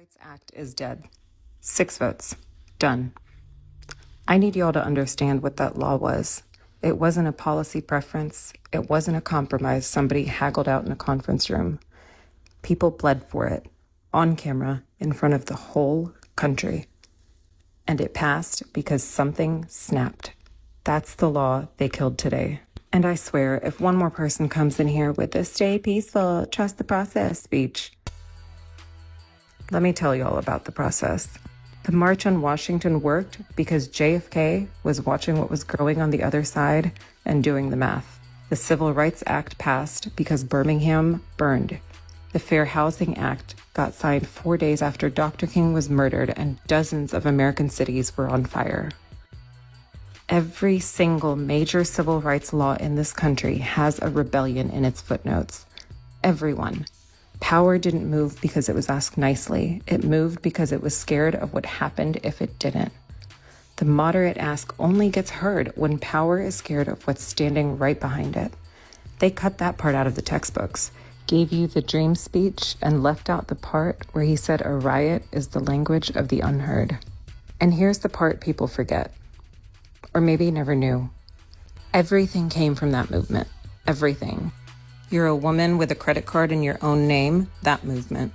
Rights Act is dead. 6 votes. Done. I need y'all to understand what that law was. It wasn't a policy preference. It wasn't a compromise somebody haggled out in a conference room. People bled for it, on camera, in front of the whole country. And it passed because something snapped. That's the law they killed today. And I swear, if one more person comes in here with a stay peaceful, trust the process speech, let me tell y'all about the process. The March on Washington worked because JFK was watching what was growing on the other side and doing the math. The Civil Rights Act passed because Birmingham burned. The Fair Housing Act got signed 4 days after Dr. King was murdered and dozens of American cities were on fire. Every single major civil rights law in this country has a rebellion in its footnotes. Everyone. Power didn't move because it was asked nicely. It moved because it was scared of what happened if it didn't. The moderate ask only gets heard when power is scared of what's standing right behind it. They cut that part out of the textbooks, gave you the dream speech, and left out the part where he said a riot is the language of the unheard. And here's the part people forget, or maybe never knew. Everything came from that movement. Everything. You're a woman with a credit card in your own name, that movement.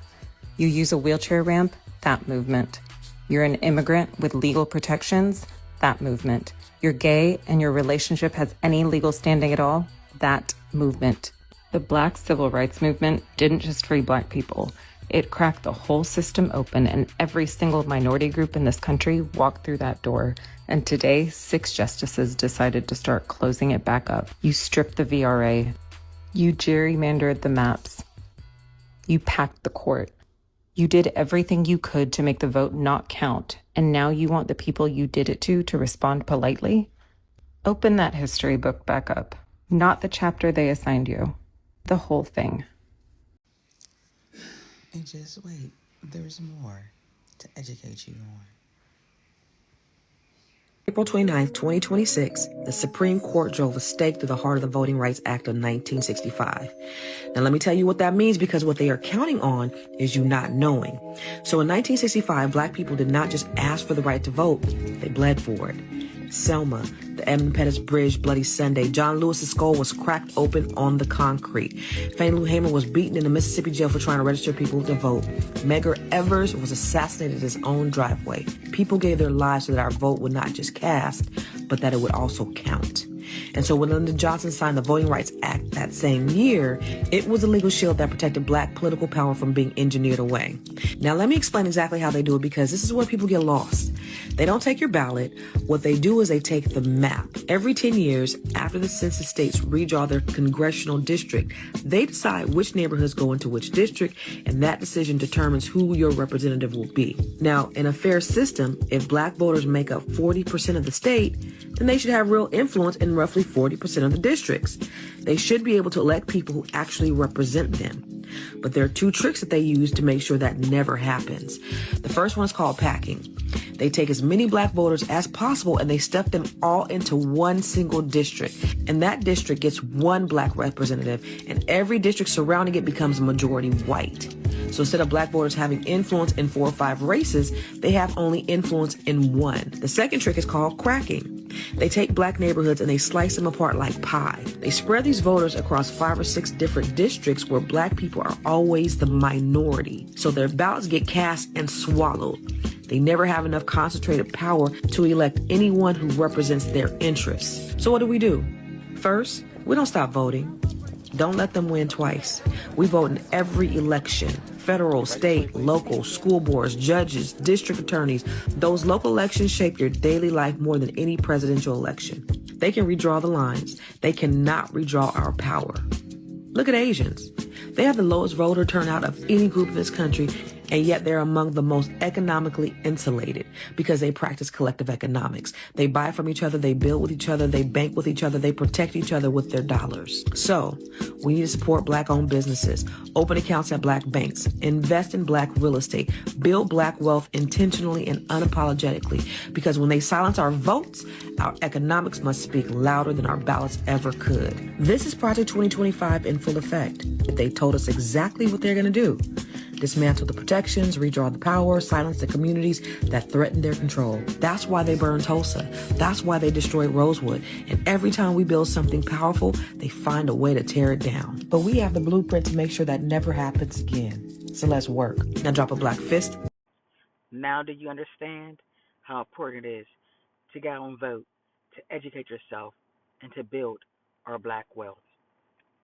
You use a wheelchair ramp, that movement. You're an immigrant with legal protections, that movement. You're gay and your relationship has any legal standing at all, that movement. The Black Civil Rights Movement didn't just free Black people. It cracked the whole system open, and every single minority group in this country walked through that door. And today, 6 justices decided to start closing it back up. You stripped the VRA. You gerrymandered the maps. You packed the court. You did everything you could to make the vote not count, and now you want the people you did it to respond politely? Open that history book back up. Not the chapter they assigned you. The whole thing. And just wait, there's more to educate you on. April 29th, 2026, the Supreme Court drove a stake through the heart of the Voting Rights Act of 1965. Now, let me tell you what that means, because what they are counting on is you not knowing. So in 1965, Black people did not just ask for the right to vote, they bled for it. Selma, the Edmund Pettus Bridge, Bloody Sunday, John Lewis's skull was cracked open on the concrete. Fannie Lou Hamer was beaten in a Mississippi jail for trying to register people to vote. Medgar Evers was assassinated in his own driveway. People gave their lives so that our vote would not just cast, but that it would also count. And so when Lyndon Johnson signed the Voting Rights Act that same year, it was a legal shield that protected Black political power from being engineered away. Now, let me explain exactly how they do it, because this is where people get lost. They don't take your ballot. What they do is they take the map. Every 10 years, after the census states redraw their congressional district, they decide which neighborhoods go into which district, and that decision determines who your representative will be. Now, in a fair system, if Black voters make up 40% of the state, then they should have real influence in roughly 40% of the districts. They should be able to elect people who actually represent them. But there are 2 tricks that they use to make sure that never happens. The first one is called packing. They take as many Black voters as possible and they stuff them all into one single district. And that district gets 1 Black representative, and every district surrounding it becomes majority white. So instead of Black voters having influence in 4 or 5 races, they have only influence in 1. The second trick is called cracking. They take Black neighborhoods and they slice them apart like pie. They spread these voters across 5 or 6 different districts where Black people are always the minority. So their ballots get cast and swallowed. They never have enough concentrated power to elect anyone who represents their interests. So what do? First, we don't stop voting. Don't let them win twice. We vote in every election. Federal, state, local, school boards, judges, district attorneys. Those local elections shape your daily life more than any presidential election. They can redraw the lines. They cannot redraw our power. Look at Asians. They have the lowest voter turnout of any group in this country, and yet they're among the most economically insulated because they practice collective economics. They buy from each other, they build with each other, they bank with each other, they protect each other with their dollars. So, we need to support Black-owned businesses, open accounts at Black banks, invest in Black real estate, build Black wealth intentionally and unapologetically, because when they silence our votes, our economics must speak louder than our ballots ever could. This is Project 2025 in full effect. They told us exactly what they're going to do. dismantle the protections, redraw the power, silence the communities that threaten their control. That's why they burned Tulsa. That's why they destroyed Rosewood. And every time we build something powerful, they find a way to tear it down. But we have the blueprint to make sure that never happens again. So let's work. Now drop a black fist. Now do you understand how important it is to get out and vote, to educate yourself, and to build our black wealth?